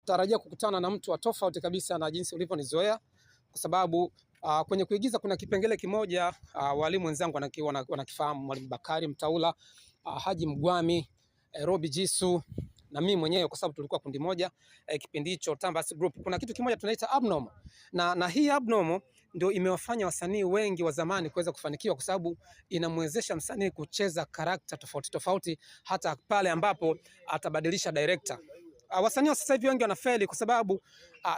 tarajia kukutana na mtu wa tofauti kabisa na jinsi ulivyonizoea, kwa sababu kwenye kuigiza kuna kipengele kimoja walimu wenzangu wanakifahamu, Mwalimu Bakari Mtaula, Haji Mgwami, Robi Jisu na mimi mwenyewe, kwa sababu tulikuwa kundi moja kipindi hicho Tambas Group. Kuna kitu kimoja tunaita abnormal, na hii abnormal ndio imewafanya wasanii wengi wa zamani kuweza kufanikiwa, kwa sababu inamwezesha msanii kucheza karakta tofauti tofauti hata pale ambapo atabadilisha director. Wasanii wa sasa hivi wengi wanafeli kwa sababu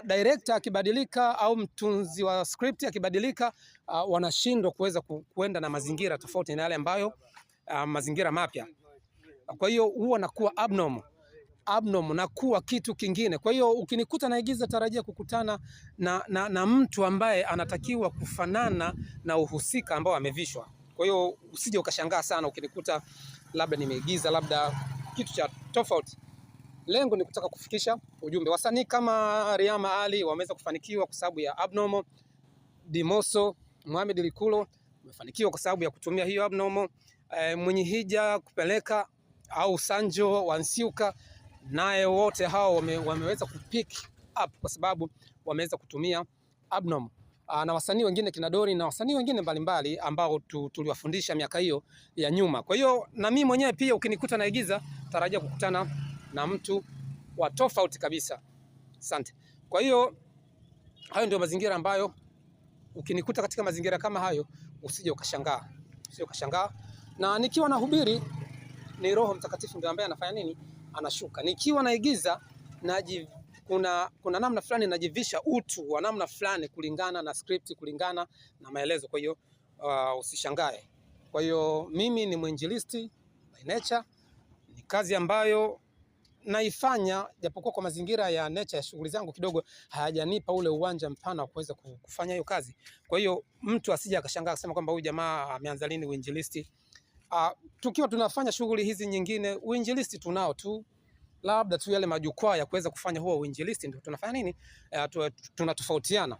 director akibadilika au mtunzi wa script akibadilika, wanashindwa kuweza kuenda na mazingira tofauti na yale ambayo mazingira mapya. Kwa hiyo huwa nakuwa abnormal na kuwa kitu kingine. Kwa hiyo ukinikuta naigiza, tarajia kukutana na mtu ambaye anatakiwa kufanana na uhusika ambao amevishwa. Kwa hiyo usije ukashangaa sana ukinikuta labda nimeigiza labda kitu cha tofauti. Lengo ni kutaka kufikisha ujumbe. Wasanii kama Riyama Ali wameweza kufanikiwa kwa sababu ya abnormal. Dimoso, Mohamed Likulo wamefanikiwa kwa sababu ya kutumia hiyo abnormal. Mwenye Hija Kupeleka au Sanjo Wansiuka, naye wote hao wameweza kupick up kwa sababu wameweza kutumia abnormal. Na wasanii wengine kina Dori na wasanii wengine mbalimbali ambao tuliwafundisha miaka hiyo ya nyuma. Kwa hiyo na mimi mwenyewe pia ukinikuta naigiza, tarajia kukutana na mtu wa tofauti kabisa. Asante. Kwa hiyo hayo ndio mazingira ambayo ukinikuta katika mazingira kama hayo usije ukashangaa. Usije ukashangaa. Na nikiwa nahubiri ni Roho Mtakatifu ndio ambaye anafanya nini? Anashuka. Nikiwa naigiza kuna namna fulani najivisha utu wa namna fulani kulingana na script, kulingana na maelezo. Kwa hiyo usishangae. Kwa hiyo mimi ni mwinjilisti by nature. Ni kazi ambayo naifanya japokuwa kwa mazingira ya nature ya shughuli zangu kidogo hayajanipa ule uwanja mpana wa kuweza kufanya hiyo kazi. Kwa hiyo mtu asije akashangaa kusema kwamba huyu jamaa ameanza lini uinjilisti. Tukiwa tunafanya shughuli hizi nyingine, uinjilisti tunao tu, labda tu yale majukwaa ya kuweza kufanya huo uinjilisti ndio tunafanya nini, tunatofautiana.